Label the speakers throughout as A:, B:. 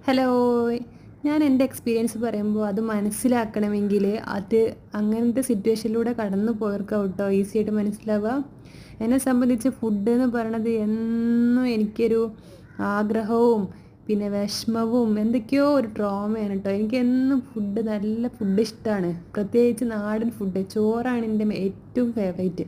A: Hello. ഞാൻ എൻ്റെ experience പറയുമ്പോൾ അത് മനസ്സിലാക്കണമെങ്കിൽ അത് അങ്ങനത്തെ സിറ്റുവേഷനിലൂടെ കടന്നു പോയവർക്കാവും കേട്ടോ ഈസി ആയിട്ട് മനസ്സിലാവുക. എന്നെ സംബന്ധിച്ച് ഫുഡ് എന്ന് പറയണത് എന്നും എനിക്കൊരു ആഗ്രഹവും പിന്നെ വിഷമവും എന്തൊക്കെയോ ഒരു ട്രോമയാണ് കേട്ടോ. എനിക്ക് എന്നും ഫുഡ് നല്ല ഫുഡ് ഇഷ്ടമാണ്, പ്രത്യേകിച്ച് നാടൻ ഫുഡ്. ചോറാണ് എൻ്റെ ഏറ്റവും ഫേവറേറ്റ്.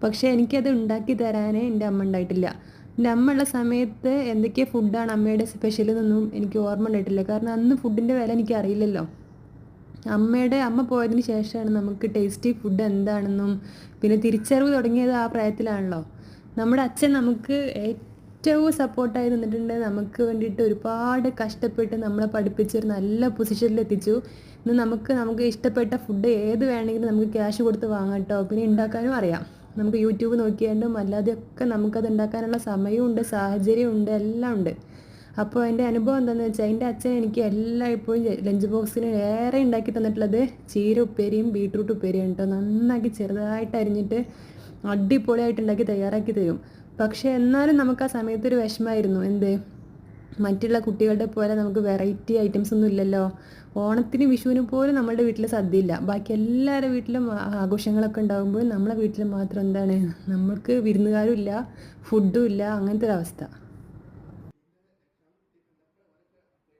A: പക്ഷേ എനിക്കത് ഉണ്ടാക്കി തരാൻ എൻ്റെ അമ്മ ഉണ്ടായിട്ടില്ല. എൻ്റെ അമ്മ ഉള്ള സമയത്ത് എന്തൊക്കെ ഫുഡാണ് അമ്മയുടെ സ്പെഷ്യൽ എന്നൊന്നും എനിക്ക് ഓർമ്മ ഉണ്ടായിട്ടില്ല. കാരണം അന്ന് ഫുഡിൻ്റെ വില എനിക്ക് അറിയില്ലല്ലോ. അമ്മ പോയതിന് ശേഷമാണ് നമുക്ക് ടേസ്റ്റി ഫുഡ് എന്താണെന്നും പിന്നെ തിരിച്ചറിവ് തുടങ്ങിയത് ആ പ്രായത്തിലാണല്ലോ. നമ്മുടെ അച്ഛൻ നമുക്ക് ഏറ്റവും സപ്പോർട്ടായി നിന്നിട്ടുണ്ട്. നമുക്ക് വേണ്ടിയിട്ട് ഒരുപാട് കഷ്ടപ്പെട്ട് നമ്മളെ പഠിപ്പിച്ചൊരു നല്ല പൊസിഷനിൽ എത്തിച്ചു. ഇന്ന് നമുക്ക് ഇഷ്ടപ്പെട്ട ഫുഡ് ഏത് വേണമെങ്കിലും നമുക്ക് ക്യാഷ് കൊടുത്ത് വാങ്ങാം കേട്ടോ. പിന്നെ ഉണ്ടാക്കാനും അറിയാം. നമുക്ക് യൂട്യൂബ് നോക്കിയാണ്ടും അല്ലാതെയൊക്കെ നമുക്കത് ഉണ്ടാക്കാനുള്ള സമയമുണ്ട്, സാഹചര്യമുണ്ട്, എല്ലാം ഉണ്ട്. അപ്പോൾ എൻ്റെ അനുഭവം എന്താണെന്ന് വെച്ചാൽ എൻ്റെ അച്ഛൻ എനിക്ക് എല്ലായ്പ്പോഴും ലഞ്ച് ബോക്സിന് ഏറെ ഉണ്ടാക്കി തന്നിട്ടുള്ളത് ചീര ഉപ്പേരിയും ബീട്രൂട്ട് ഉപ്പേരിയും കേട്ടോ. നന്നാക്കി ചെറുതായിട്ട് അരിഞ്ഞിട്ട് അടിപൊളിയായിട്ട് ഉണ്ടാക്കി തയ്യാറാക്കി തരും. പക്ഷേ എന്നാലും നമുക്ക് ആ സമയത്തൊരു വിഷമമായിരുന്നു. എന്ത്, മറ്റുള്ള കുട്ടികളുടെ പോലെ നമുക്ക് വെറൈറ്റി ഐറ്റംസ് ഒന്നും ഇല്ലല്ലോ. ഓണത്തിന് വിഷുവിന് പോലും നമ്മളുടെ വീട്ടിൽ സദ്യ ഇല്ല. ബാക്കി എല്ലാവരുടെ വീട്ടിലും ആഘോഷങ്ങളൊക്കെ ഉണ്ടാകുമ്പോൾ നമ്മളെ വീട്ടിൽ മാത്രം എന്താണ്, നമ്മൾക്ക് വിരുന്നുകാരും ഇല്ല, ഫുഡും ഇല്ല, അങ്ങനത്തെ ഒരവസ്ഥ.